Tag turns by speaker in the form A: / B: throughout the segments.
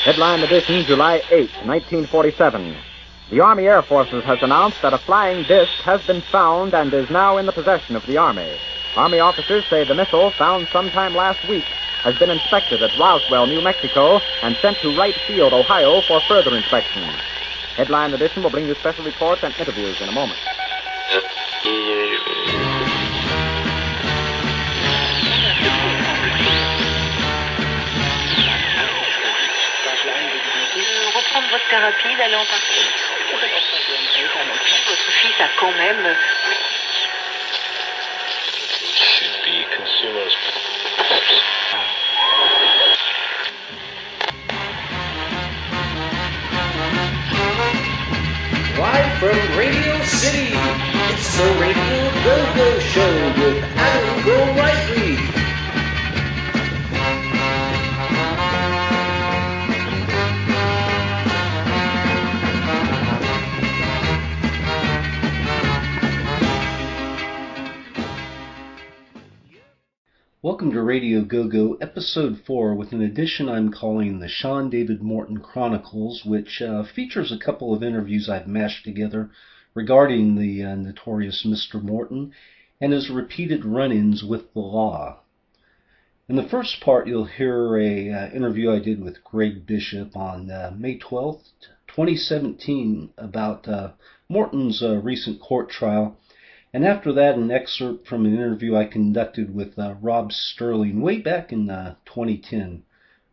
A: Headline edition, July 8, 1947. The Army Air Forces has announced that a flying disc has been found and is now in the possession of the Army. Army officers say the missile, found sometime last week, has been inspected at Roswell, New Mexico, and sent to Wright Field, Ohio, for further inspection. Headline edition will bring you special reports and interviews in a moment.
B: Reprendre votre thérapie, d'aller en partie. Votre fils a quand même...
C: Should be consumers.
D: Live from Radio City, it's the Radio GoGo Show with Adam Go-Rightly.
E: Welcome to Radio GoGo, Episode 4, with an edition I'm calling the Sean David Morton Chronicles, which features a couple of interviews I've mashed together regarding the notorious Mr. Morton and his repeated run-ins with the law. In the first part, you'll hear an interview I did with Greg Bishop on May 12th, 2017, about Morton's recent court trial. And after that, an excerpt from an interview I conducted with Rob Sterling way back in 2010.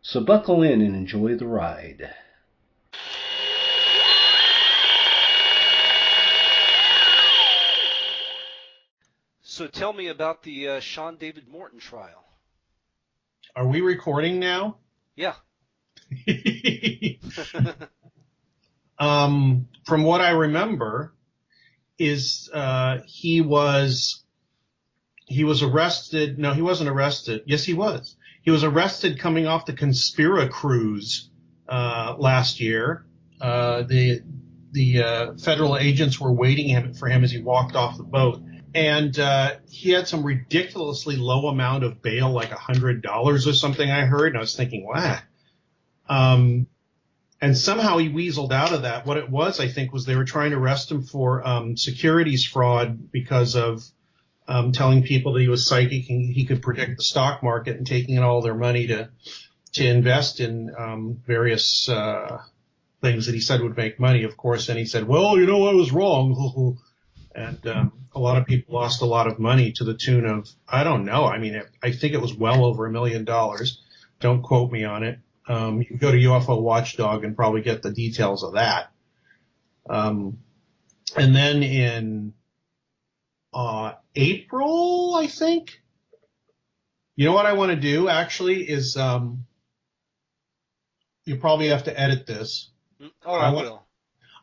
E: So buckle in and enjoy the ride. So tell me about the Sean David Morton trial.
F: Are we recording now?
E: Yeah.
F: From what I remember, is he was arrested. No, he wasn't arrested. Yes, he was. He was arrested coming off the Conspira cruise last year. The federal agents were waiting for him as he walked off the boat, and he had some ridiculously low amount of bail, like $100 or something. I heard, and I was thinking, wow. And somehow he weaseled out of that. What it was, I think, was they were trying to arrest him for securities fraud because of telling people that he was psychic and he could predict the stock market and taking all their money to invest in various things that he said would make money, of course. And he said, well, you know, I was wrong. And a lot of people lost a lot of money to the tune of, I don't know. I mean, I think it was well over $1 million. Don't quote me on it. You can go to UFO Watchdog and probably get the details of that. And then in April, I think, you know what I want to do actually is you probably have to edit this.
E: Oh, I will.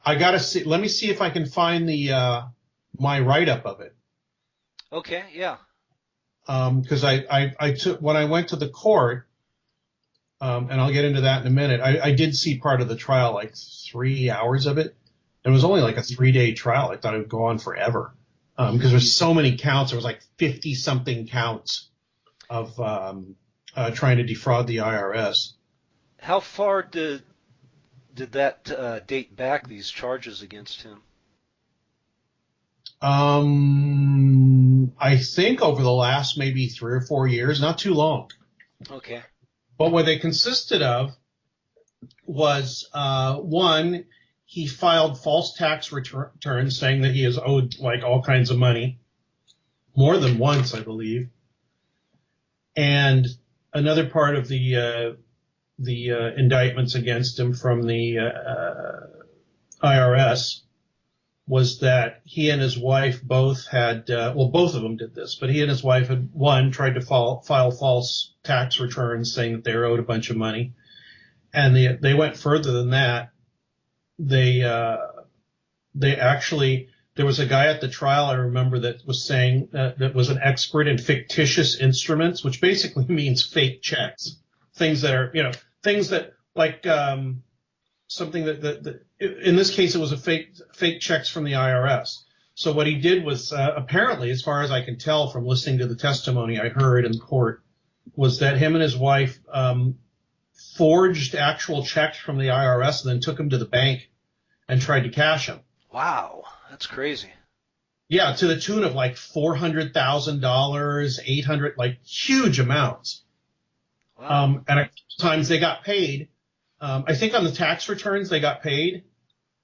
F: I gotta see. Let me see if I can find the my write-up of it.
E: Okay, yeah.
F: Because I took when I went to the court. And I'll get into that in a minute. I did see part of the trial, like 3 hours of it. It was only like a 3-day trial. I thought it would go on forever. Because there's so many counts. There was like 50-something counts of trying to defraud the IRS.
E: How far did that date back, these charges against him?
F: I think over the last maybe 3 or 4 years, not too long.
E: Okay.
F: But what they consisted of was, one, he filed false tax returns saying that he is owed like all kinds of money, more than once, I believe. And another part of the indictments against him from the IRS was that he and his wife both had, both of them did this, but he and his wife had, one, tried to file false tax returns saying that they were owed a bunch of money. And they went further than that. They actually, there was a guy at the trial, I remember, that was saying that was an expert in fictitious instruments, which basically means fake checks. Things that are, things that like, something that in this case, it was a fake checks from the IRS. So what he did was, apparently, as far as I can tell from listening to the testimony I heard in court, was that him and his wife forged actual checks from the IRS and then took them to the bank and tried to cash them.
G: Wow, that's crazy.
F: Yeah, to the tune of like $400,000, $800,000, like huge amounts.
G: Wow.
F: And at times they got paid. I think on the tax returns they got paid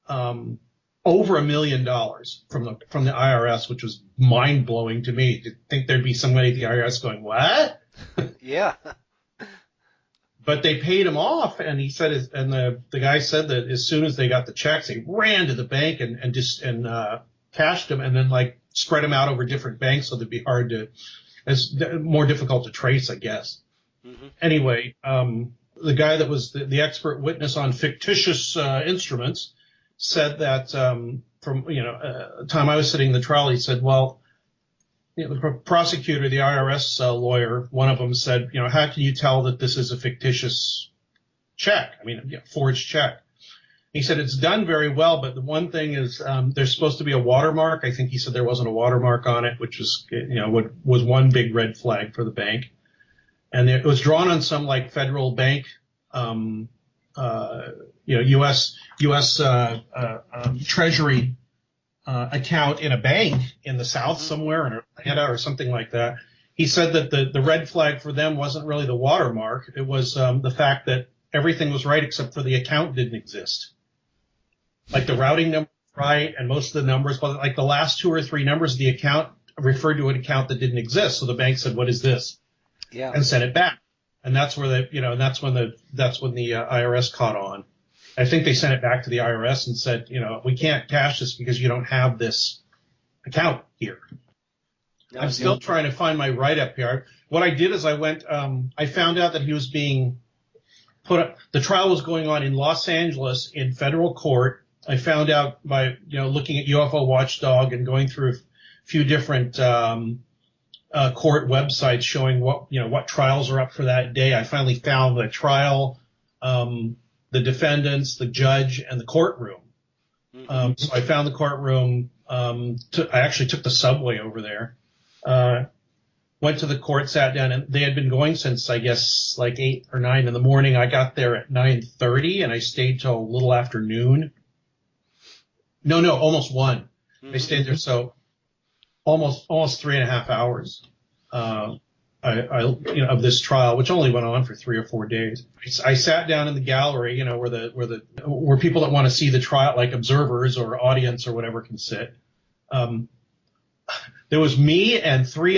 F: over $1 million from the IRS, which was mind blowing to me. To think there'd be somebody at the IRS going, "What?"
G: Yeah.
F: But they paid him off, and he said, and the guy said that as soon as they got the checks, they ran to the bank and cashed them, and then like spread them out over different banks, so they'd be more difficult to trace, I guess.
G: Mm-hmm.
F: Anyway, the guy that was the expert witness on fictitious instruments said that from the time I was sitting in the trial, he said, well, the prosecutor, the IRS lawyer, one of them said, how can you tell that this is a fictitious check? I mean, forged check. He said it's done very well, but the one thing is there's supposed to be a watermark. I think he said there wasn't a watermark on it, which was was one big red flag for the bank. And it was drawn on some like federal bank, U.S. Treasury account in a bank in the South somewhere in Atlanta or something like that. He said that the red flag for them wasn't really the watermark. It was the fact that everything was right except for the account didn't exist. Like the routing number was right and most of the numbers, but like the last 2 or 3 numbers of the account referred to an account that didn't exist. So the bank said, "What is this?"
G: Yeah.
F: And sent it back. And that's where that's when the IRS caught on. I think they sent it back to the IRS and said, we can't cash this because you don't have this account here. No, I'm still trying to find my write-up here. What I did is I went, I found out that he was being put up, the trial was going on in Los Angeles in federal court. I found out by, looking at UFO Watchdog and going through a few different court websites showing what trials are up for that day. I finally found the trial, the defendants, the judge, and the courtroom. Mm-hmm. So I found the courtroom. I actually took the subway over there. Went to the court, sat down, and they had been going since, I guess, like 8 or 9 in the morning. I got there at 9:30, and I stayed till a little after noon. No, almost 1. Mm-hmm. I stayed there, so almost 3.5 hours. Of this trial, which only went on for 3 or 4 days. I sat down in the gallery, where people that want to see the trial, like observers or audience or whatever, can sit. There was me and 3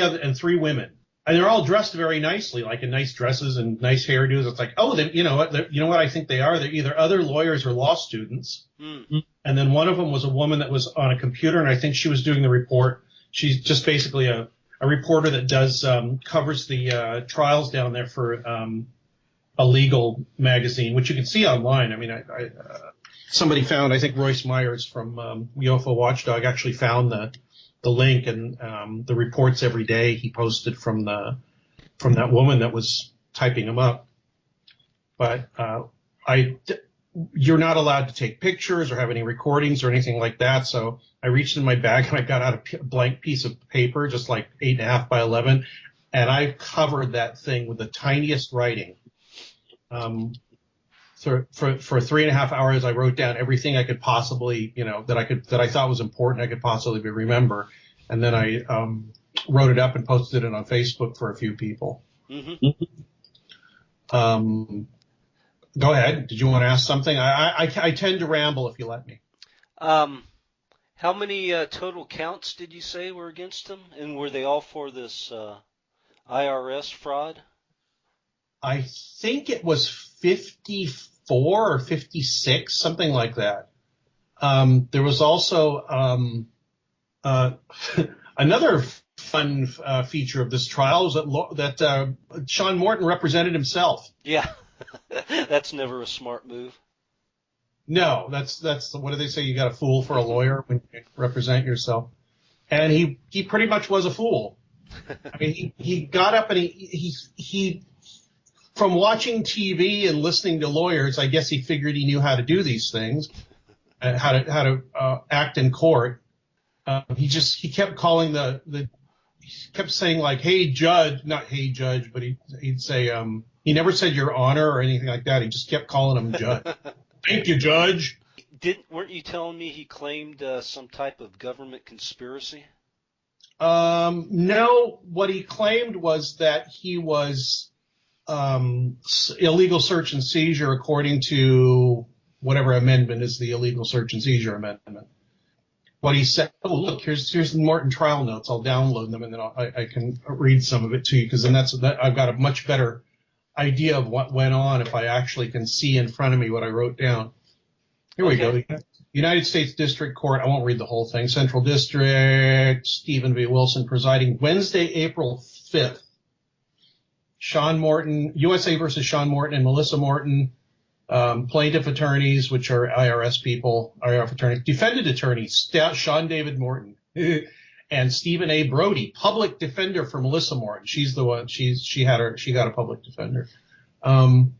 F: women, and they're all dressed very nicely, like in nice dresses and nice hairdos. It's like, oh, you know what I think they are? They're either other lawyers or law students. Mm. And then one of them was a woman that was on a computer, and I think she was doing the report. She's just basically a reporter that does covers the trials down there for a legal magazine, which you can see online. I mean, somebody found, I think Royce Myers from UFO Watchdog actually found the link, and the reports every day he posted from that woman that was typing them up. But you're not allowed to take pictures or have any recordings or anything like that. So I reached in my bag and I got out a blank piece of paper, just like 8.5 by 11, and I covered that thing with the tiniest writing. For 3.5 hours, I wrote down everything I could possibly, that I thought was important, I could possibly remember, and then I wrote it up and posted it on Facebook for a few people. Mm-hmm. Go ahead. Did you want to ask something? I tend to ramble if you let me.
G: How many total counts did you say were against him? And were they all for this IRS fraud?
F: I think it was 54 or 56, something like that. There was also another fun feature of this trial was that Sean Morton represented himself.
G: Yeah. That's never a smart move.
F: No, that's what do they say? You got a fool for a lawyer when you represent yourself. And he pretty much was a fool. I mean, he got up and he from watching TV and listening to lawyers, I guess he figured he knew how to do these things, how to act in court. He kept calling the kept saying like, "Hey judge," not "Hey judge," but he'd say, he never said "Your Honor" or anything like that. He just kept calling him judge. Thank you, Judge.
G: Weren't you telling me he claimed some type of government conspiracy?
F: No, what he claimed was that he was illegal search and seizure according to whatever amendment is the illegal search and seizure amendment. What he said, oh look, here's the Morton trial notes. I'll download them and then I can read some of it to you, because then I've got a much better idea of what went on if I actually can see in front of me what I wrote down. Here we go. United States District Court. I won't read the whole thing. Central District, Stephen V. Wilson presiding. Wednesday, April 5th. Sean Morton, USA versus Sean Morton and Melissa Morton, plaintiff attorneys, which are IRS people, IRS attorneys, defendant attorneys, Sean David Morton, and Stephen A. Brody, public defender for Melissa Morton. She's the one. She got a public defender. And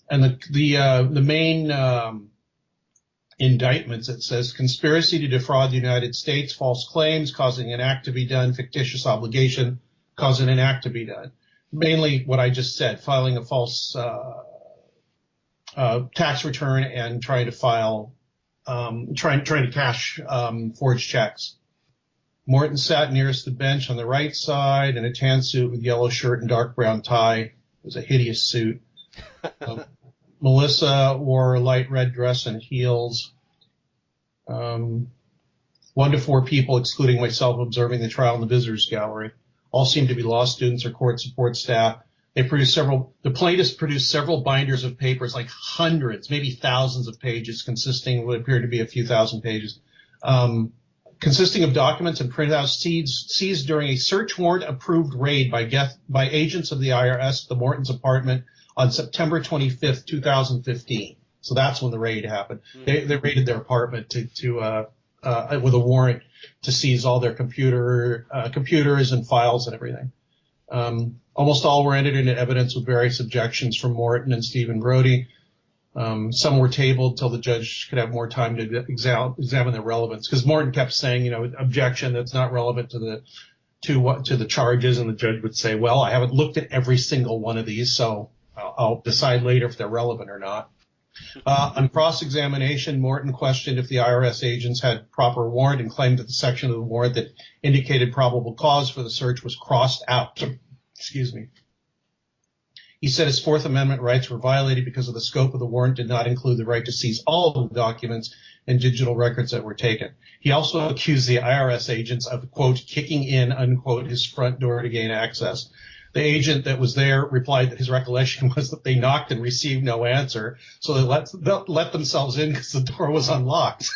F: the main indictments, it says conspiracy to defraud the United States, false claims causing an act to be done, fictitious obligation causing an act to be done. Mainly what I just said, filing a false tax return and trying to cash forged checks. Morton sat nearest the bench on the right side in a tan suit with yellow shirt and dark brown tie. It was a hideous suit. Melissa wore a light red dress and heels. 1 to 4 people, excluding myself, observing the trial in the visitors gallery. All seemed to be law students or court support staff. The plaintiffs produced several binders of papers, like hundreds, maybe thousands of pages, consisting of what appeared to be a few thousand pages, consisting of documents and printouts seized during a search warrant approved raid by agents of the IRS at the Morton's apartment on September 25th, 2015. So that's when the raid happened. They raided their apartment with a warrant to seize all their computers and files and everything. Almost all were entered into evidence with various objections from Morton and Stephen Brody. Some were tabled till the judge could have more time to examine their relevance, because Morton kept saying, objection, that's not relevant to the charges, and the judge would say, well, I haven't looked at every single one of these, so I'll decide later if they're relevant or not. On cross-examination, Morton questioned if the IRS agents had proper warrant and claimed that the section of the warrant that indicated probable cause for the search was crossed out. Excuse me. He said his Fourth Amendment rights were violated because of the scope of the warrant did not include the right to seize all of the documents and digital records that were taken. He also accused the IRS agents of, quote, kicking in, unquote, his front door to gain access. The agent that was there replied that his recollection was that they knocked and received no answer, so they let themselves in because the door was unlocked.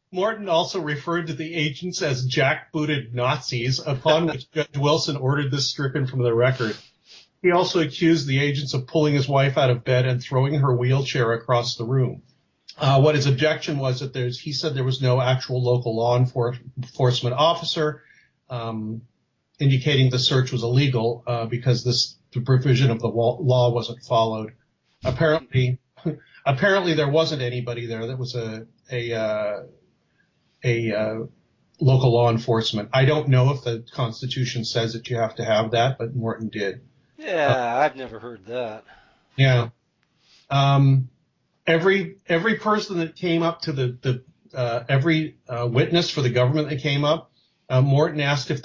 F: Morton also referred to the agents as jackbooted Nazis, upon which Judge Wilson ordered this stricken from the record. He also accused the agents of pulling his wife out of bed and throwing her wheelchair across the room. What his objection was that he said there was no actual local law enforcement officer, indicating the search was illegal because the provision of the law wasn't followed. Apparently there wasn't anybody there that was a local law enforcement. I don't know if the Constitution says that you have to have that, but Morton did.
G: Yeah, I've never heard that.
F: Yeah. Every person that came up to every witness for the government that came up, Morton asked if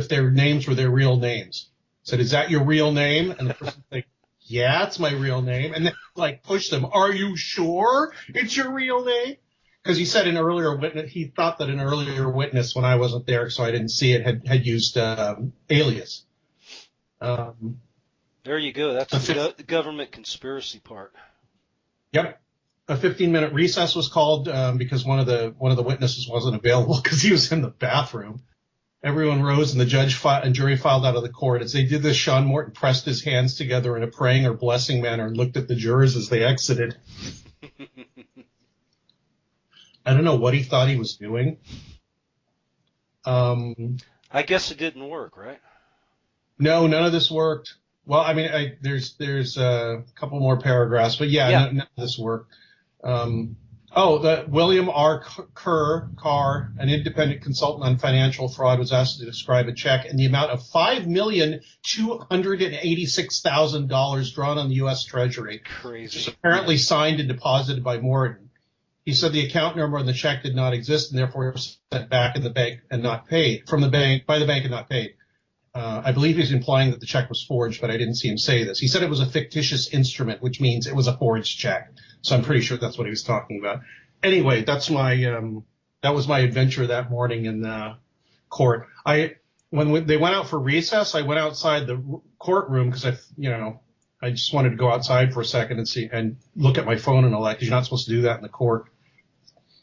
F: their names were their real names. Said, "Is that your real name?" And the person said, "Yeah, it's my real name." And then pushed them. "Are you sure it's your real name?" Because he said he thought that an earlier witness, when I wasn't there, so I didn't see it, had used alias.
G: There you go. That's the government conspiracy part.
F: Yep. A 15-minute recess was called because one of the witnesses wasn't available because he was in the bathroom. Everyone rose and the judge and jury filed out of the court. As they did this, Sean Morton pressed his hands together in a praying or blessing manner and looked at the jurors as they exited. I don't know what he thought he was doing.
G: I guess it didn't work, right?
F: No, none of this worked. Well, I mean, there's a couple more paragraphs, but none of this worked. Oh, the William R. Carr, an independent consultant on financial fraud, was asked to describe a check in the amount of $5,286,000 drawn on the U.S. Treasury,
G: Crazy.
F: which is apparently signed and deposited by Morton. He said the account number on the check did not exist and therefore was sent back in the bank and not paid by the bank and not paid. I believe he's implying that the check was forged, but I didn't see him say this. He said it was a fictitious instrument, which means it was a forged check. So I'm pretty sure that's what he was talking about. Anyway, that's that was my adventure that morning in court. When they went out for recess, I went outside the courtroom because I just wanted to go outside for a second and look at my phone and all that, because you're not supposed to do that in the court.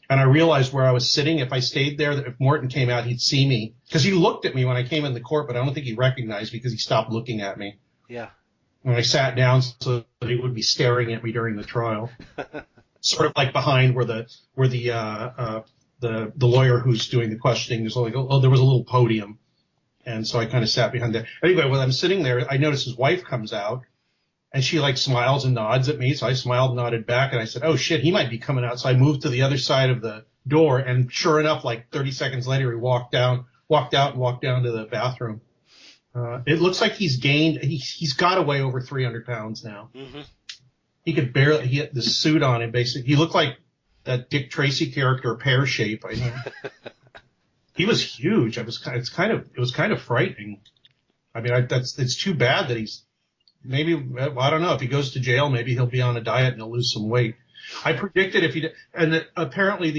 F: And I realized where I was sitting, if I stayed there, that if Morton came out, he'd see me. Because he looked at me when I came in the court, but I don't think he recognized me because he stopped looking at me.
G: Yeah.
F: When I sat down so that he would be staring at me during the trial. Sort of like behind where the lawyer who's doing the questioning is like, there was a little podium. And so I kind of sat behind there. Anyway, when I'm sitting there, I notice his wife comes out. And she like smiles and nods at me. So I smiled and nodded back. And I said, oh, shit, he might be coming out. So I moved to the other side of the door. And sure enough, like 30 seconds later, he walked out and walked down to the bathroom. It looks like he's got to weigh over 300 pounds now. Mm-hmm. He could barely, he had the suit on him, basically. He looked like that Dick Tracy character, Pear Shape. I know. He was huge. It was kind of frightening. I mean, it's too bad that maybe, I don't know, if he goes to jail, maybe he'll be on a diet and he'll lose some weight. I predicted if he did, and apparently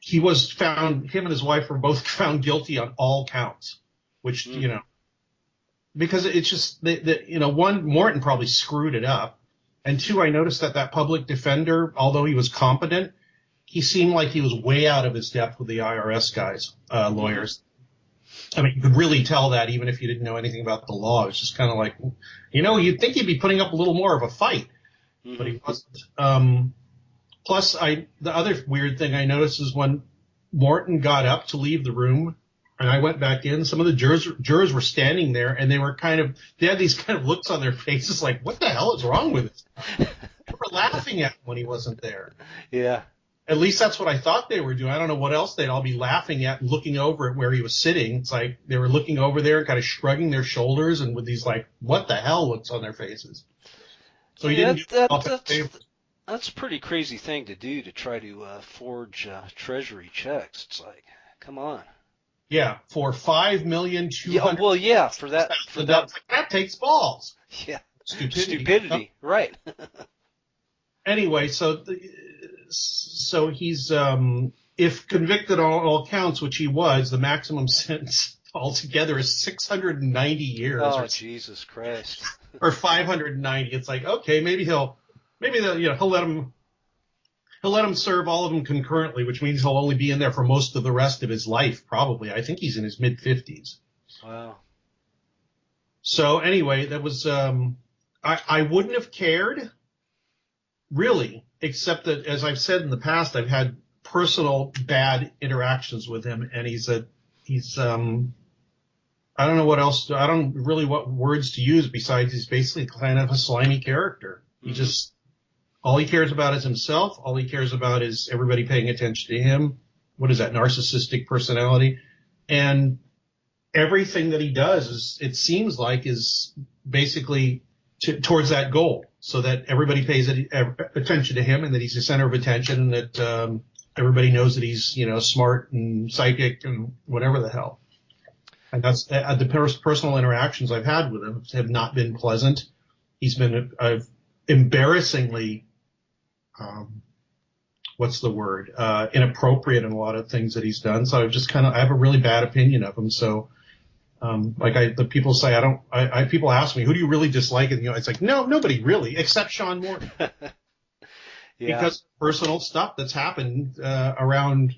F: he was found, him and his wife were both found guilty on all counts, which, because it's just, one, Morton probably screwed it up. And two, I noticed that public defender, although he was competent, he seemed like he was way out of his depth with the IRS guys, lawyers. I mean, you could really tell that even if you didn't know anything about the law. It's just kind of like, you'd think he'd be putting up a little more of a fight, but he wasn't. Plus, the other weird thing I noticed is when Morton got up to leave the room and I went back in, some of the jurors were standing there and they had these kind of looks on their faces like, what the hell is wrong with this? They were laughing at him when he wasn't there.
G: Yeah.
F: At least that's what I thought they were doing. I don't know what else they'd all be laughing at and looking over at where he was sitting. It's like they were looking over there and kind of shrugging their shoulders and with these like, what the hell looks on their faces. So he didn't
G: that's a pretty crazy thing to do, to try to forge treasury checks. It's like, come on.
F: Yeah, for $5,200,000.
G: Yeah, well, yeah, for that.
F: That takes balls.
G: Yeah.
F: Stupidity.
G: Right.
F: Anyway, so he's if convicted on all counts, which he was, the maximum sentence altogether is 690 years.
G: Oh, Jesus Christ.
F: Or 590. It's like, okay, maybe he'll let him serve all of them concurrently, which means he'll only be in there for most of the rest of his life, probably. I think he's in his mid-50s.
G: Wow.
F: So anyway, that was I wouldn't have cared, really, except that, as I've said in the past, I've had personal bad interactions with him, and he's I don't know what else, I don't really what words to use besides he's basically kind of a slimy character. He just, all he cares about is himself. All he cares about is everybody paying attention to him. What is that, narcissistic personality? And everything that he does it seems like, is basically towards that goal, so that everybody pays attention to him and that he's the center of attention and that everybody knows that he's, smart and psychic and whatever the hell. And that's the personal interactions I've had with him have not been pleasant. He's been embarrassingly, inappropriate in a lot of things that he's done. So I have a really bad opinion of him. So, the people say, people ask me, who do you really dislike? And, it's like, no, nobody really, except Sean Morton. Yeah. Because personal stuff that's happened, around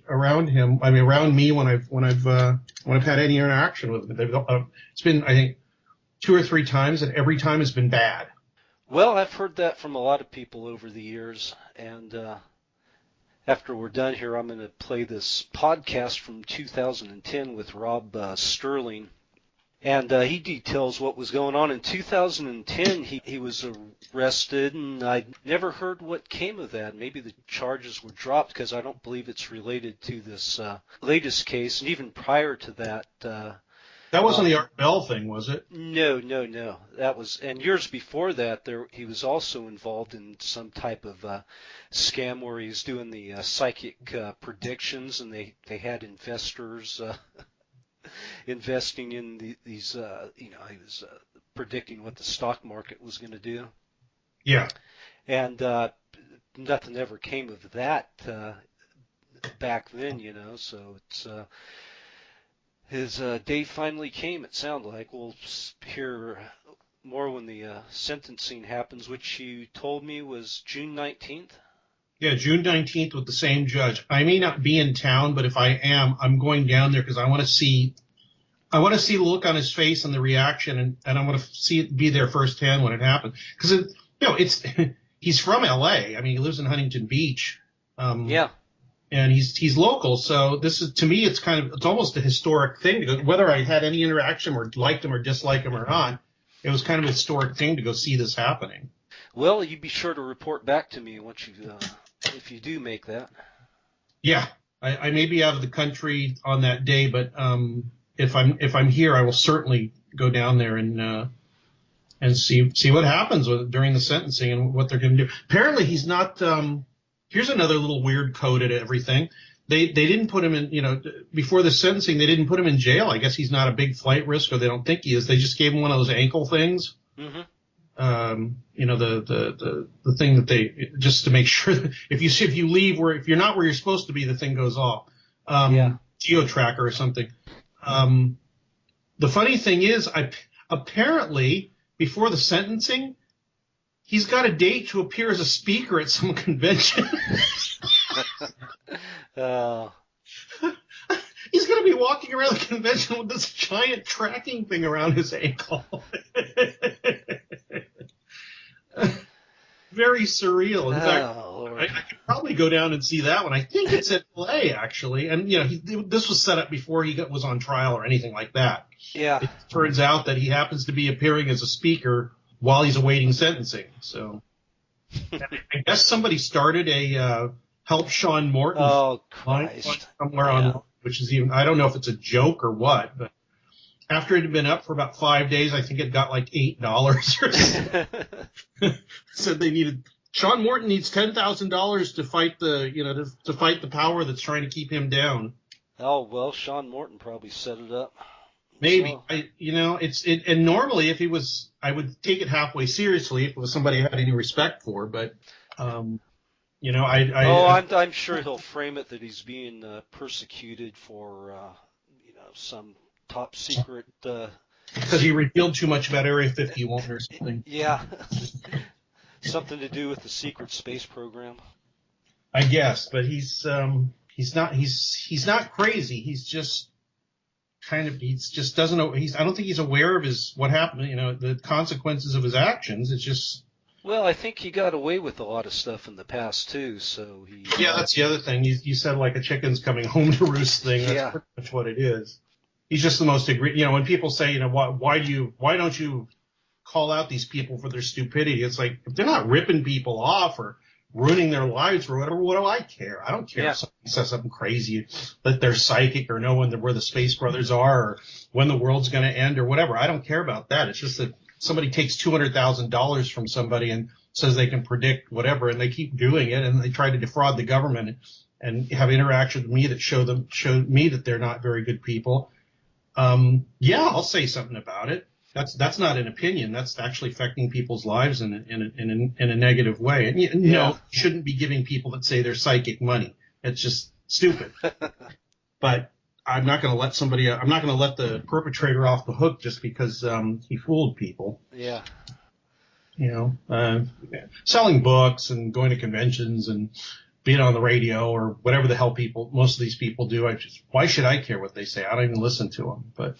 F: him. I mean, around me when I've had any interaction with him. It's been, I think, 2 or 3 times, and every time has been bad.
G: Well, I've heard that from a lot of people over the years, and after we're done here, I'm going to play this podcast from 2010 with Rob Sterling, And he details what was going on. In 2010, he was arrested, and I never heard what came of that. Maybe the charges were dropped because I don't believe it's related to this latest case. And even prior to that,
F: That wasn't the Art Bell thing, was it?
G: no. That was, and years before that, he was also involved in some type of scam where he's doing the psychic predictions, and they had investors. Investing in these, he was predicting what the stock market was going to do.
F: Yeah.
G: And nothing ever came of that back then, so it's his day finally came, it sounded like. We'll hear more when the sentencing happens, which you told me was June 19th.
F: Yeah, June 19th with the same judge. I may not be in town, but if I am, I'm going down there because I want to see the look on his face and the reaction, and I want to be there firsthand when it happens. Because he's from L.A. I mean, he lives in Huntington Beach.
G: Yeah.
F: And he's local, so this is, to me, it's almost a historic thing to go, whether I had any interaction or liked him or disliked him or not. It was kind of a historic thing to go see this happening.
G: Well, you be sure to report back to me once you if you do make that.
F: Yeah, I may be out of the country on that day, but if I'm here, I will certainly go down there and see what happens during the sentencing and what they're going to do. Apparently, he's not. Here's another little weird code at everything. They didn't put him in. Before the sentencing, they didn't put him in jail. I guess he's not a big flight risk, or they don't think he is. They just gave him one of those ankle things. Mm-hmm. The thing that they, just to make sure that if you leave if you're not where you're supposed to be, the thing goes off. Geo tracker or something. The funny thing is, apparently before the sentencing, he's got a date to appear as a speaker at some convention. He's going to be walking around the convention with this giant tracking thing around his ankle. Very surreal. In fact, I could probably go down and see that one. I think it's at LA, actually. And, this was set up before he was on trial or anything like that.
G: Yeah.
F: It turns out that he happens to be appearing as a speaker while he's awaiting sentencing. So I guess somebody started a Help Sean Morton somewhere on, which is even, I don't know if it's a joke or what, but after it had been up for about 5 days, I think it got like $8 or something. Said Sean Morton needs $10,000 to fight to fight the power that's trying to keep him down.
G: Oh, well, Sean Morton probably set it up.
F: Maybe.
G: So.
F: And normally if I would take it halfway seriously if it was somebody I had any respect for, but, I'm
G: sure he'll frame it that he's being persecuted for, some top secret.
F: Because he revealed too much about Area 51 or something.
G: Yeah. Something to do with the secret space program.
F: I guess, but he's not crazy. He's just doesn't know. I don't think he's aware of what happened, the consequences of his actions. It's just.
G: Well, I think he got away with a lot of stuff in the past too, so he.
F: Yeah, that's the other thing. You said like a chicken's coming home to roost thing. That's pretty much what it is. He's just the most when people say, why don't you call out these people for their stupidity? It's like, if they're not ripping people off or ruining their lives or whatever, what do I care? I don't care if somebody says something crazy, that they're psychic or know where the Space Brothers are or when the world's going to end or whatever. I don't care about that. It's just that somebody takes $200,000 from somebody and says they can predict whatever, and they keep doing it, and they try to defraud the government and have interaction with me that show me that they're not very good people. I'll say something about it. That's not an opinion. That's actually affecting people's lives in a negative way. And you shouldn't be giving people that say they're psychic money. It's just stupid. But I'm not going to let the perpetrator off the hook just because he fooled people.
G: Yeah.
F: Selling books and going to conventions and being on the radio or whatever the hell most of these people do. Why should I care what they say? I don't even listen to them. But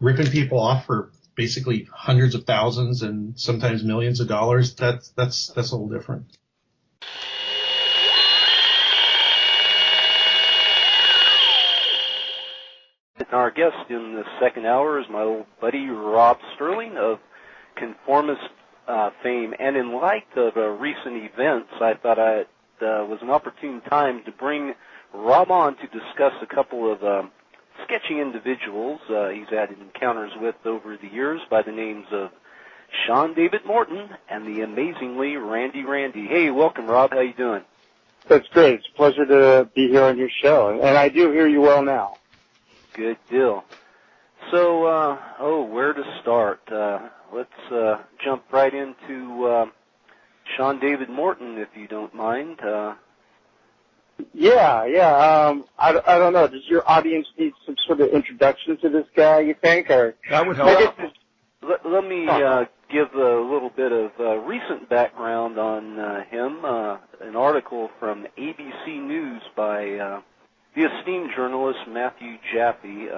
F: ripping people off for basically hundreds of thousands and sometimes millions of dollars, that's a little different.
H: Our guest in the second hour is my old buddy Rob Sterling of Conformist fame. And in light of recent events, I thought it was an opportune time to bring Rob on to discuss a couple of sketchy individuals he's had encounters with over the years by the names of Sean David Morton and the amazingly Randy Randy. Hey, welcome, Rob. How you doing?
I: That's great. It's a pleasure to be here on your show, and I do hear you well now.
H: Good deal. So, where to start? Let's jump right into Sean David Morton, if you don't mind.
I: Yeah. I don't know. Does your audience need some sort of introduction to this guy, you think? Or
F: that would help.
H: Let me give a little bit of recent background on him. An article from ABC News by the esteemed journalist Matthew Jaffe.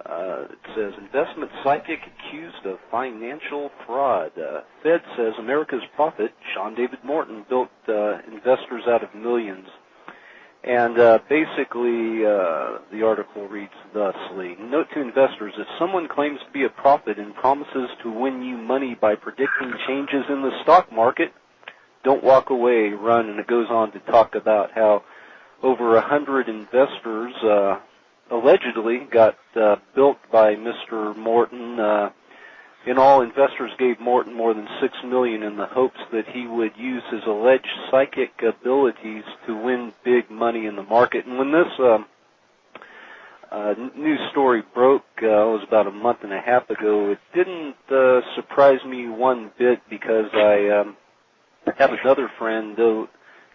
H: It says, investment psychic accused of financial fraud. Fed says America's prophet, Sean David Morton, built investors out of millions. And basically, the article reads thusly. Note to investors, if someone claims to be a prophet and promises to win you money by predicting changes in the stock market, don't walk away, run. And it goes on to talk about how over 100 investors allegedly got built by Mr. Morton. In all, investors gave Morton more than $6 million in the hopes that he would use his alleged psychic abilities to win big money in the market. And when this news story broke, it was about a month and a half ago, it didn't surprise me one bit because I have another friend,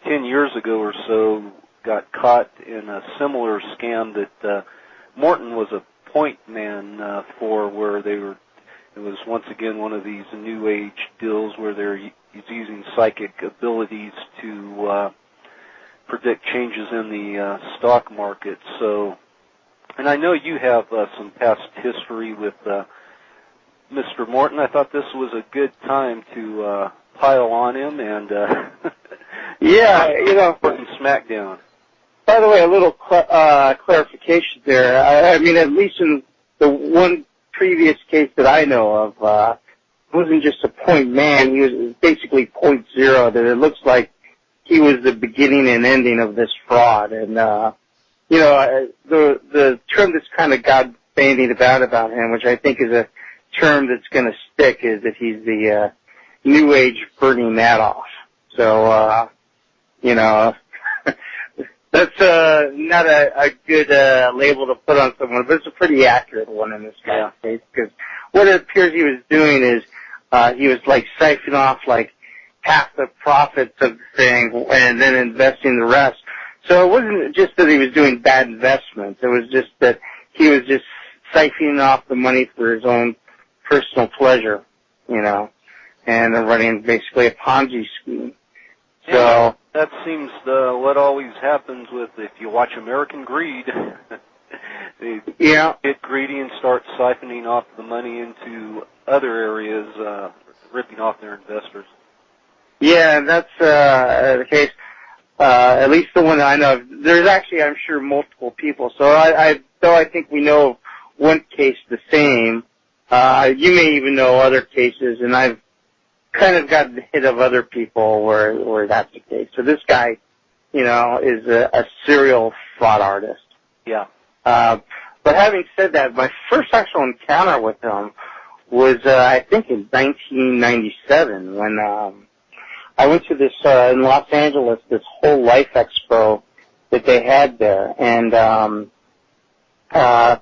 H: 10 years ago or so, got caught in a similar scam that Morton was a point man for, where it was once again one of these new age deals where he's using psychic abilities to predict changes in the stock market. So, and I know you have some past history with Mr. Morton. I thought this was a good time to pile on him and Morton smackdown.
I: By the way, a little clarification there. I mean, at least in the one previous case that I know of, wasn't just a point man. He was basically point zero. That it looks like he was the beginning and ending of this fraud. And the term that's kind of got bandied about him, which I think is a term that's going to stick, is that he's the New Age Bernie Madoff. So that's not a good label to put on someone, but it's a pretty accurate one in this guy's case, because what it appears he was doing is he was like siphoning off like half the profits of the thing and then investing the rest. So it wasn't just that he was doing bad investments. It was just that he was just siphoning off the money for his own personal pleasure, and running basically a Ponzi scheme. So
H: that seems what always happens with, if you watch American Greed, they get greedy and start siphoning off the money into other areas, ripping off their investors. Yeah,
I: that's the case. At least the one I know of. There's actually, I'm sure, multiple people. So I think we know one case the same. You may even know other cases, and I've kind of got the hit of other people where that's the case. So this guy, is a serial fraud artist.
H: Yeah.
I: But having said that, my first actual encounter with him was, I think, in 1997 when I went to this in Los Angeles, this whole life expo that they had there, and I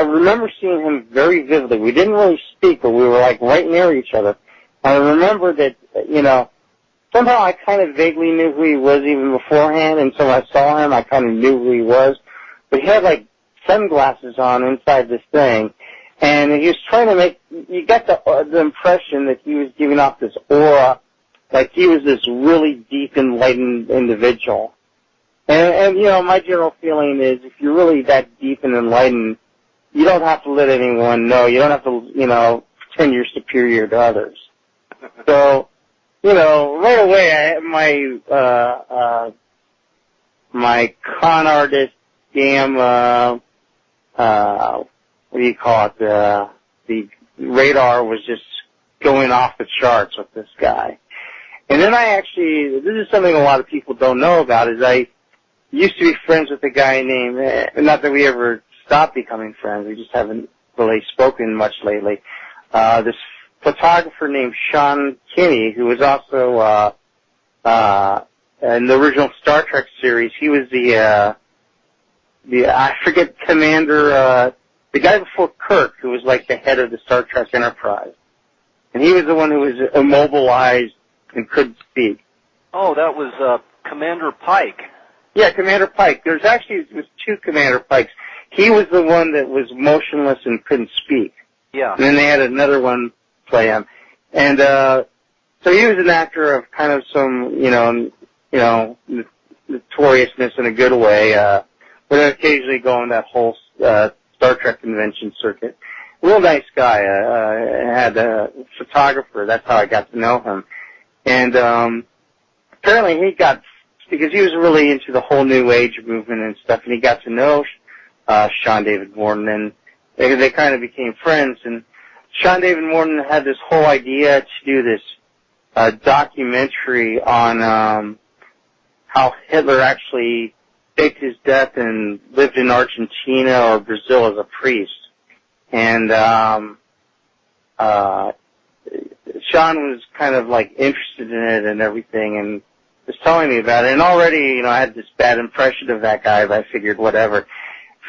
I: remember seeing him very vividly. We didn't really speak, but we were like right near each other. I remember that, somehow I kind of vaguely knew who he was even beforehand, and so when I saw him, I kind of knew who he was. But he had, like, sunglasses on inside this thing, and he was trying to you got the impression that he was giving off this aura, like he was this really deep, enlightened individual. And my general feeling is if you're really that deep and enlightened, you don't have to let anyone know. You don't have to, pretend you're superior to others. So, right away, my con artist, scam, what do you call it? The radar was just going off the charts with this guy. And then this is something a lot of people don't know about, is I used to be friends with a guy named, not that we ever stopped becoming friends, we just haven't really spoken much lately, this photographer named Sean Kinney, who was also in the original Star Trek series. He was the I forget, commander, the guy before Kirk, who was like the head of the Star Trek Enterprise. And he was the one who was immobilized and couldn't speak.
H: Oh, that was Commander Pike.
I: Yeah, Commander Pike. There was two Commander Pikes. He was the one that was motionless and couldn't speak.
H: Yeah.
I: And then they had another one play him. And so he was an actor of kind of some, notoriousness in a good way. Would occasionally go on that whole Star Trek convention circuit. Real nice guy. Had a photographer. That's how I got to know him. And apparently because he was really into the whole New Age movement and stuff, and he got to know Sean David Morton, and they kind of became friends. And Sean David Morton had this whole idea to do this documentary on how Hitler actually faked his death and lived in Argentina or Brazil as a priest. And Sean was kind of like interested in it and everything, and was telling me about it. And already, I had this bad impression of that guy, but I figured whatever.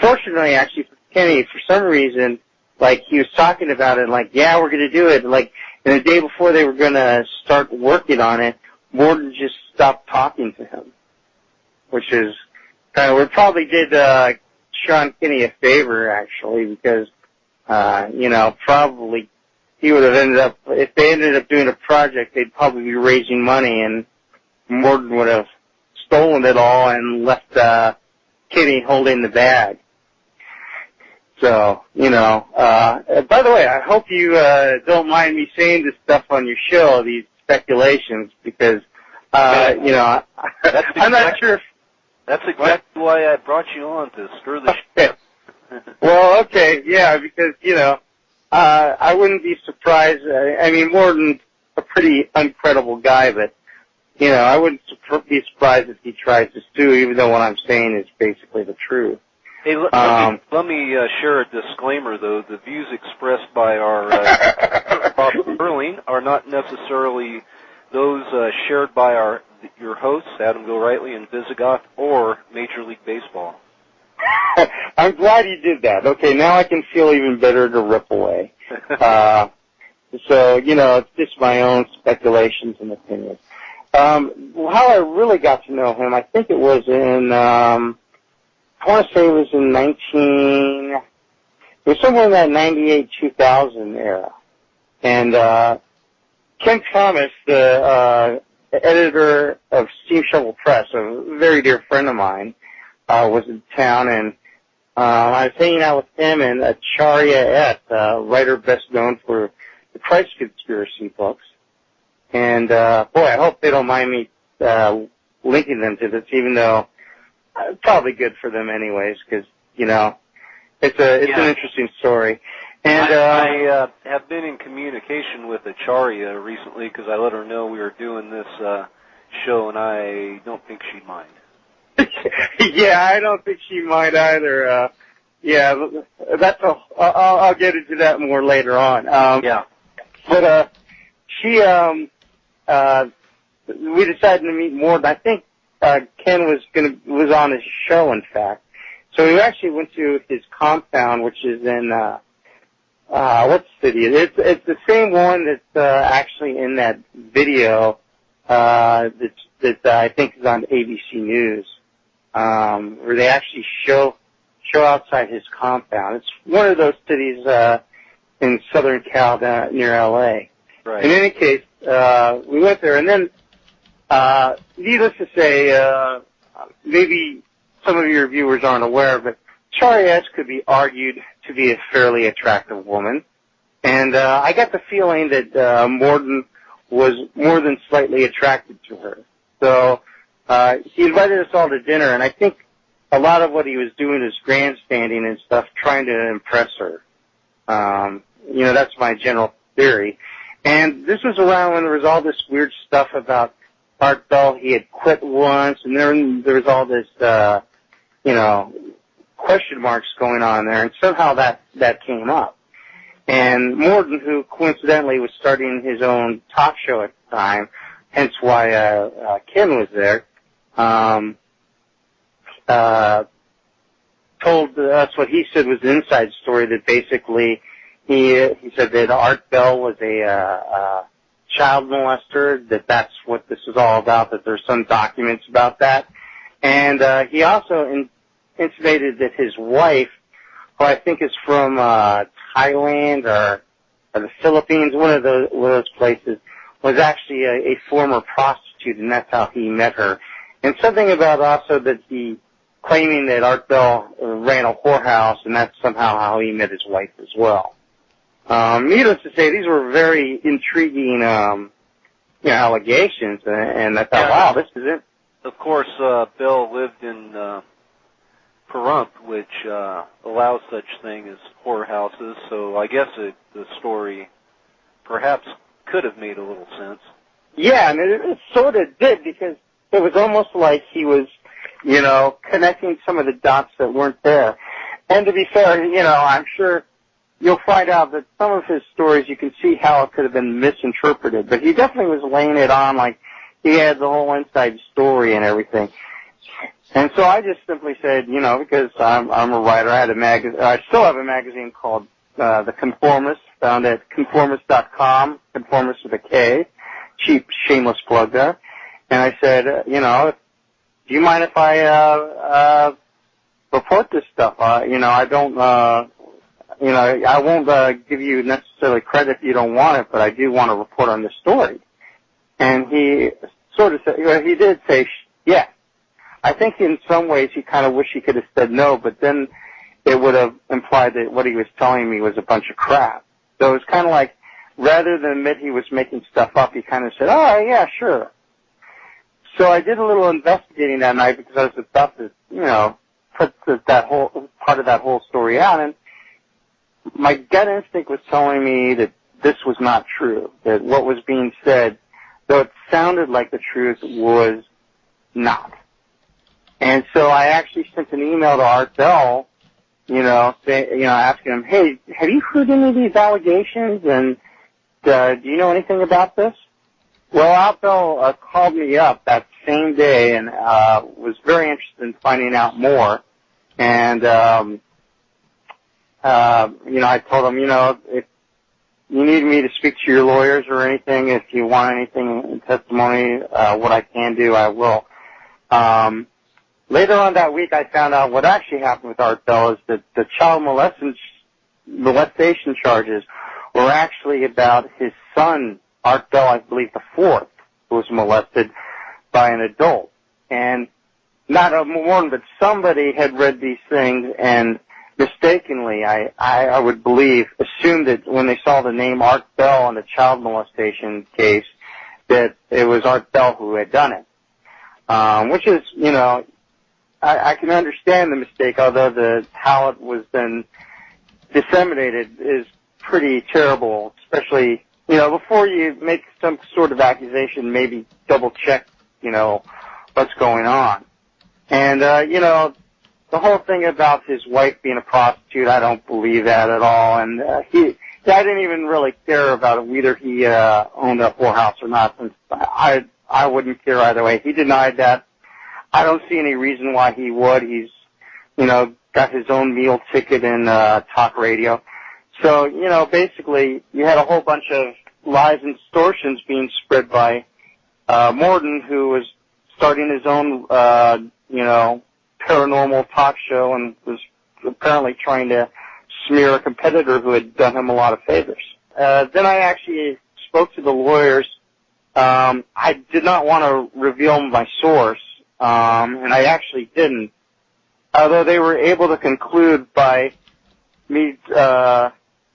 I: Fortunately, actually, for Kenny, for some reason, like, he was talking about it, like, yeah, we're going to do it. Like, and the day before they were going to start working on it, Morton just stopped talking to him, which is kind of, we probably did Sean Kinney a favor, actually, because, probably he would have ended up, if they ended up doing a project, they'd probably be raising money, and Morton would have stolen it all and left Kinney holding the bag. So, by the way, I hope you don't mind me saying this stuff on your show, these speculations, because, I'm not sure if...
H: That's exactly why I brought you on, to stir the shit.
I: Well, okay, yeah, because, I wouldn't be surprised. Morton's a pretty uncredible guy, but, I wouldn't be surprised if he tries to sue, even though what I'm saying is basically the truth.
H: Hey, let me share a disclaimer, though. The views expressed by our Bob Burling are not necessarily those shared by your hosts, Adam Gilrightly and Visigoth, or Major League Baseball.
I: I'm glad you did that. Okay, now I can feel even better to rip away. So, it's just my own speculations and opinions. How I really got to know him, I think it was in, I want to say it was in it was somewhere in that 98, 2000 era. And, Ken Thomas, the, editor of Steam Shovel Press, a very dear friend of mine, was in town, and, I was hanging out with him and Acharya writer best known for the Christ Conspiracy books. And, boy, I hope they don't mind me, linking them to this, even though probably good for them anyways, because, it's an interesting story. And,
H: I have been in communication with Acharya recently because I let her know we were doing this, show, and I don't think she'd mind.
I: Yeah, I don't think she might either. I'll get into that more later on.
H: Yeah.
I: But, we decided to meet more. I think, Ken was on his show, in fact. So we actually went to his compound, which is in, what city? It's the same one that's, actually in that video, that I think is on ABC News, where they actually show outside his compound. It's one of those cities, in Southern Cal, near LA.
H: Right.
I: In any case, we went there, and then, needless to say, maybe some of your viewers aren't aware, but Charriette could be argued to be a fairly attractive woman. And, I got the feeling that, Morton was more than slightly attracted to her. So, he invited us all to dinner, and I think a lot of what he was doing is grandstanding and stuff, trying to impress her. That's my general theory. And this was around when there was all this weird stuff about Art Bell. He had quit once, and then there was all this, question marks going on there, and somehow that came up. And Morton, who coincidentally was starting his own talk show at the time, hence why Ken was there, told us what he said was an inside story, that basically he said that Art Bell was a child molester, that's what this is all about, that there's some documents about that. And he also intimated that his wife, who I think is from Thailand or the Philippines, one of those places, was actually a former prostitute, and that's how he met her. And something about also that he claiming that Art Bell ran a whorehouse, and that's somehow how he met his wife as well. Needless to say, these were very intriguing, allegations, and I thought, wow, this is it.
H: Of course, Bill lived in Pahrump, which allows such thing as whorehouses, so I guess the story perhaps could have made a little sense.
I: Yeah, and it sort of did, because it was almost like he was, connecting some of the dots that weren't there. And to be fair, I'm sure you'll find out that some of his stories, you can see how it could have been misinterpreted, but he definitely was laying it on like he had the whole inside story and everything. And so I just simply said, because I'm a writer, I still have a magazine called The Conformist, found at conformist.com, conformist with a K, cheap, shameless plug there. And I said, do you mind if I report this stuff? I don't, I won't give you necessarily credit if you don't want it, but I do want to report on this story. And he sort of said, he did say, yeah. I think in some ways he kind of wished he could have said no, but then it would have implied that what he was telling me was a bunch of crap. So it was kind of like, rather than admit he was making stuff up, he kind of said, oh, yeah, sure. So I did a little investigating that night because I was about to, put that whole part of that whole story out, and my gut instinct was telling me that this was not true, that what was being said, though it sounded like the truth, was not. And so I actually sent an email to Art Bell, asking him, hey, have you heard any of these allegations, and do you know anything about this? Well, Art Bell called me up that same day and was very interested in finding out more. And, I told him, if you need me to speak to your lawyers or anything, if you want anything in testimony, what I can do, I will. Later on that week, I found out what actually happened with Art Bell is that the child molestation charges were actually about his son, Art Bell, I believe the fourth, who was molested by an adult. And not a Morton, but somebody had read these things and mistakenly, I would believe, assumed that when they saw the name Art Bell on the child molestation case, that it was Art Bell who had done it. Which is, I can understand the mistake, although how it was then disseminated is pretty terrible, especially, before you make some sort of accusation, maybe double check, what's going on. And, the whole thing about his wife being a prostitute, I don't believe that at all. And, I didn't even really care about whether he, owned a whorehouse or not, since I wouldn't care either way. He denied that. I don't see any reason why he would. He's, got his own meal ticket in, talk radio. So, basically, you had a whole bunch of lies and distortions being spread by, Morton, who was starting his own, paranormal talk show and was apparently trying to smear a competitor who had done him a lot of favors. Then I actually spoke to the lawyers. I did not want to reveal my source, and I actually didn't. Although they were able to conclude by me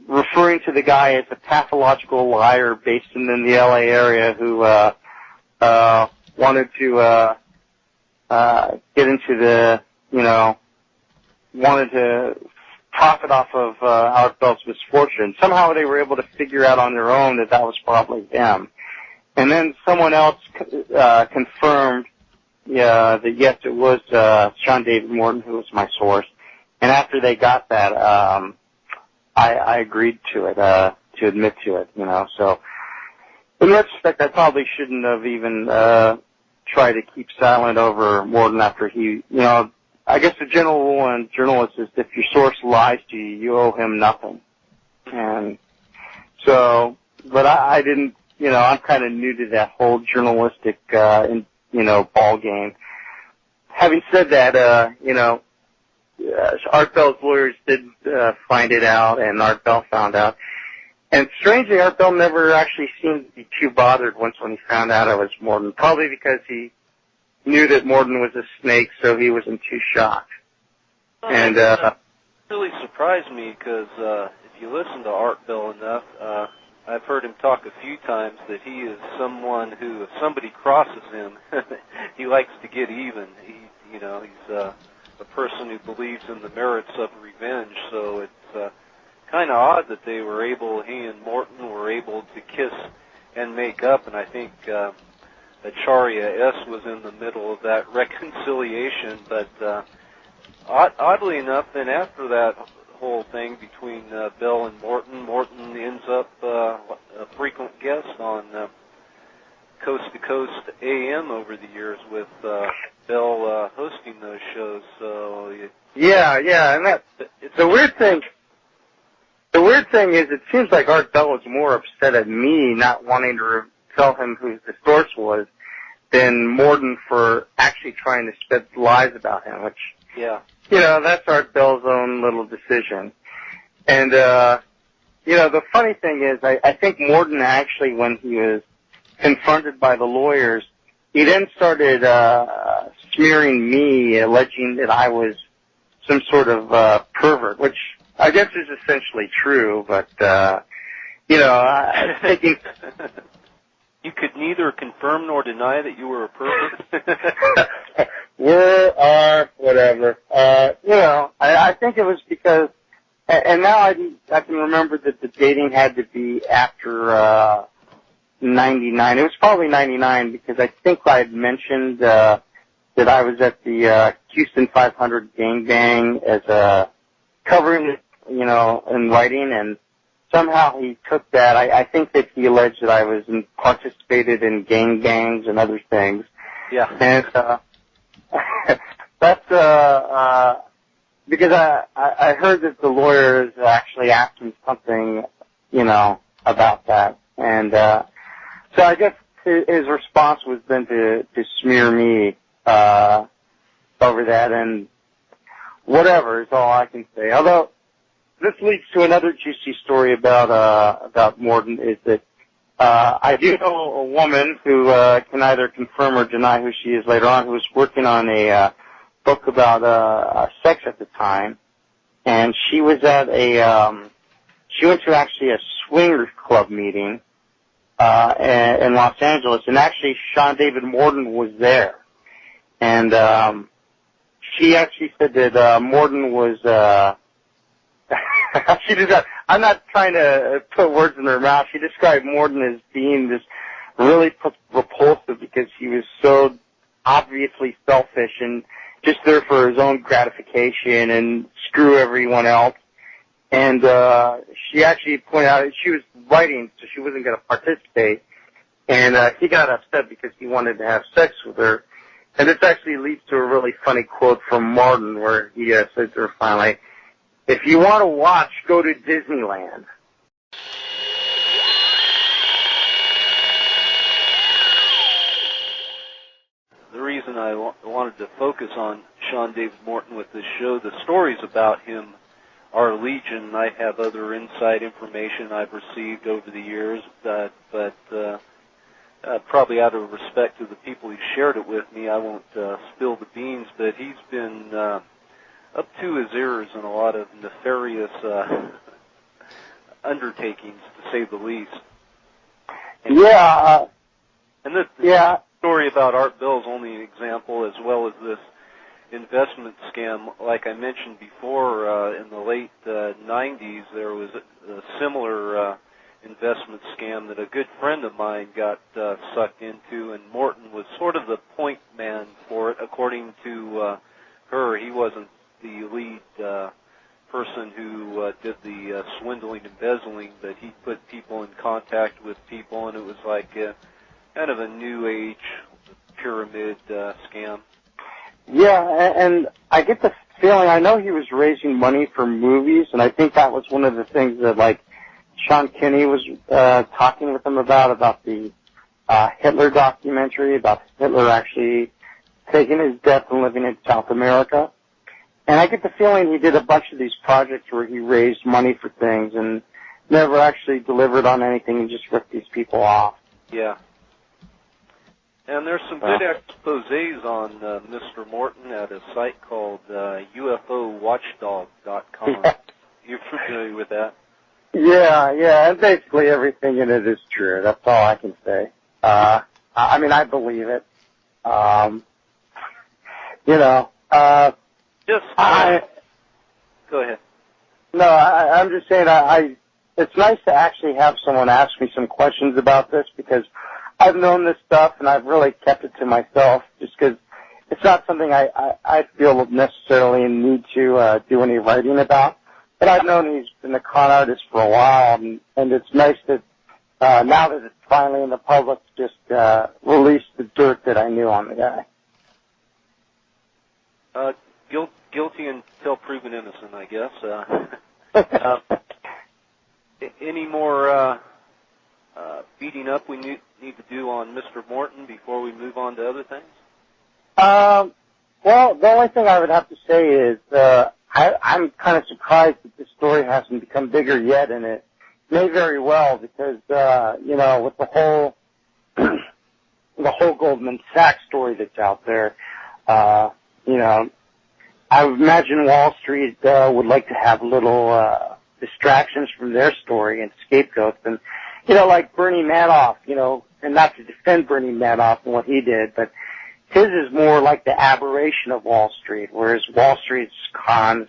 I: referring to the guy as a pathological liar based in the LA area who wanted to get into the wanted to profit off of Art Bell's misfortune. Somehow they were able to figure out on their own that was probably him. And then someone else confirmed that yes, it was Sean David Morton who was my source. And after they got that, I agreed to it, to admit to it, So in retrospect, I probably shouldn't have even tried to keep silent over Morton after he, I guess the general rule in journalists is if your source lies to you, you owe him nothing. And so, but I didn't, I'm kind of new to that whole journalistic, ball game. Having said that, Art Bell's lawyers did find it out, and Art Bell found out. And strangely, Art Bell never actually seemed to be too bothered when he found out it was Morton, probably because he knew that Morton was a snake, so he wasn't too shocked. And
H: really surprised me because if you listen to Art Bell enough, I've heard him talk a few times that he is someone who, if somebody crosses him, he likes to get even. He's a person who believes in the merits of revenge. So it's kind of odd that he and Morton were able to kiss and make up, and I think Acharya S. was in the middle of that reconciliation. But oddly enough, then after that whole thing between Bell and Morton ends up a frequent guest on Coast to Coast AM over the years with Bell hosting those shows. So
I: and the weird thing. The weird thing is, it seems like Art Bell was more upset at me not wanting to tell him who the source was than Morton for actually trying to spread lies about him, which, that's Art Bell's own little decision. And, the funny thing is, I think Morton actually, when he was confronted by the lawyers, he then started smearing me, alleging that I was some sort of pervert, which I guess is essentially true, but, thinking...
H: You could neither confirm nor deny that you were a pervert?
I: Whatever. I think it was because, and now I can remember that the dating had to be after 99. It was probably 99 because I think I had mentioned that I was at the Houston 500 gangbang as covering it, in writing, and somehow he took that. I think that he alleged that I was participated in gangbangs and other things.
H: Yeah.
I: And that's because I heard that the lawyers actually asked him something, about that. And so I guess his response was then to smear me over that, and whatever is all I can say. Although this leads to another juicy story about Morton, is that I do know a woman who can either confirm or deny who she is later on, who was working on a book about sex at the time, and she was at she went to actually a swingers club meeting in Los Angeles, and actually Sean David Morton was there, and she actually said that Morton was she did not, I'm not trying to put words in her mouth. She described Morton as being this really repulsive because he was so obviously selfish and just there for his own gratification and screw everyone else. And she actually pointed out that she was writing, so she wasn't going to participate. And he got upset because he wanted to have sex with her. And this actually leads to a really funny quote from Morton where he said to her finally, "If you want to watch, go to Disneyland."
H: The reason I wanted to focus on Sean David Morton with this show, the stories about him are legion. I have other inside information I've received over the years, but probably out of respect to the people he shared it with me, I won't spill the beans, but he's been up to his ears in a lot of nefarious undertakings, to say the least. And and this story about Art Bell is only an example, as well as this investment scam. Like I mentioned before, in the late 90s, there was a similar investment scam that a good friend of mine got sucked into, and Morton was sort of the point man for it, according to her. He wasn't the lead person who did the swindling, embezzling, but he put people in contact with people, and it was like kind of a new age pyramid scam.
I: Yeah, and I get the feeling, I know he was raising money for movies, and I think that was one of the things that, like, Sean Kinney was talking with him about the Hitler documentary, about Hitler actually taking his death and living in South America. And I get the feeling he did a bunch of these projects where he raised money for things and never actually delivered on anything and just ripped these people off.
H: Yeah. And there's some good exposés on Mr. Morton at a site called UFOWatchdog.com.
I: Yeah.
H: You're familiar with that?
I: Yeah, and basically everything in it is true. That's all I can say. I mean, I believe it.
H: Go ahead.
I: No, I'm just saying it's nice to actually have someone ask me some questions about this, because I've known this stuff and I've really kept it to myself just because it's not something I feel necessarily need to do any writing about. But I've known he's been a con artist for a while, and it's nice that now that it's finally in the public, just release the dirt that I knew on the guy.
H: Guilty until proven innocent, I guess. Any more beating up we need to do on Mr. Morton before we move on to other things?
I: Well, the only thing I would have to say is I'm kind of surprised that this story hasn't become bigger yet, and it may very well, because with the whole Goldman Sachs story that's out there, I would imagine Wall Street would like to have little distractions from their story and scapegoats, and like Bernie Madoff, and not to defend Bernie Madoff and what he did, but his is more like the aberration of Wall Street, whereas Wall Street's cons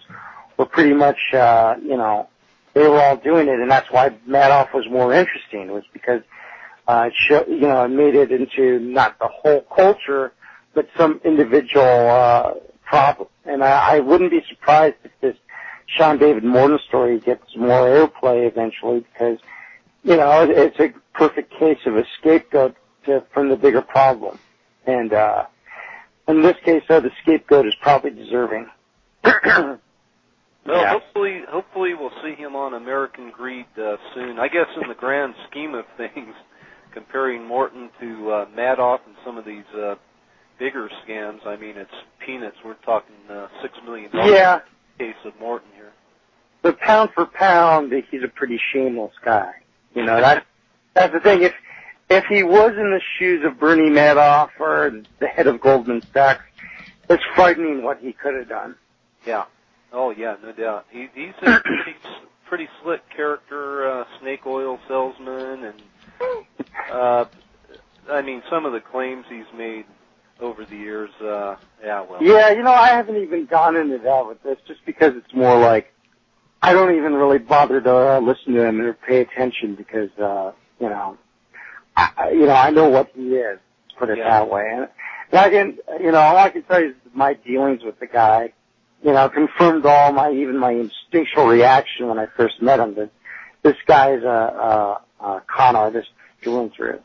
I: were pretty much, they were all doing it, and that's why Madoff was more interesting, was because it made it into not the whole culture, but some individual problem. And I wouldn't be surprised if this Sean David Morton story gets more airplay eventually, because, it's a perfect case of a scapegoat from the bigger problem. And in this case, the scapegoat is probably deserving.
H: Well,
I: yeah.
H: hopefully we'll see him on American Greed soon. I guess in the grand scheme of things, comparing Morton to Madoff and some of these bigger scams, I mean, it's peanuts. We're talking $6 million
I: yeah.
H: case of Morton here.
I: But pound for pound, he's a pretty shameless guy. That's the thing. If he was in the shoes of Bernie Madoff or the head of Goldman Sachs, it's frightening what he could have done.
H: Yeah. Oh, yeah, no doubt. He's a pretty slick character, snake oil salesman, and some of the claims he's made over the years. Yeah,
I: I haven't even gone into that with this, just because it's more like I don't even really bother to listen to him or pay attention, because I know what he is, to put it that way. And I can, all I can tell you is my dealings with the guy, confirmed all my instinctual reaction when I first met him, that this guy is a con artist through and through.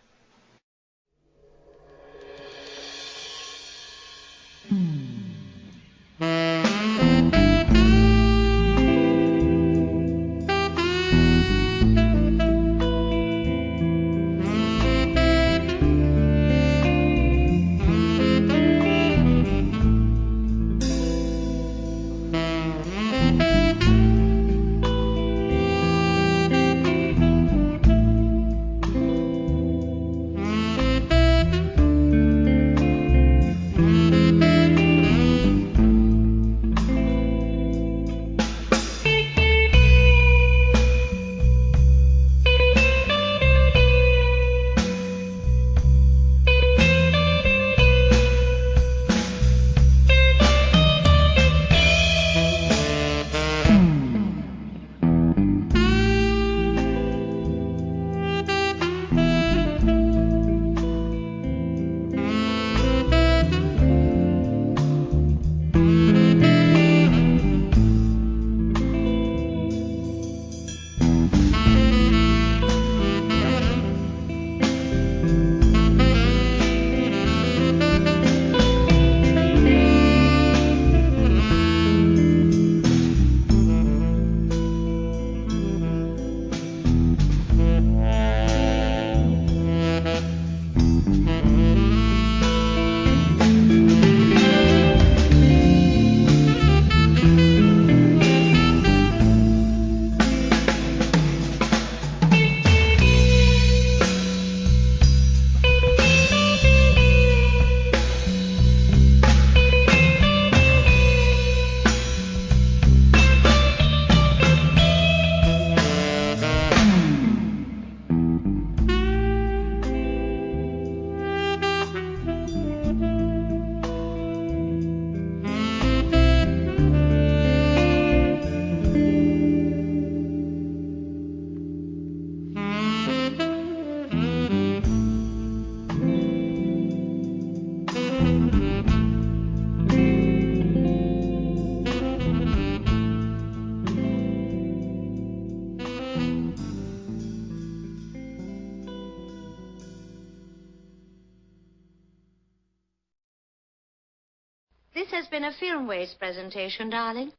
J: This has been a Film Waste presentation, darling.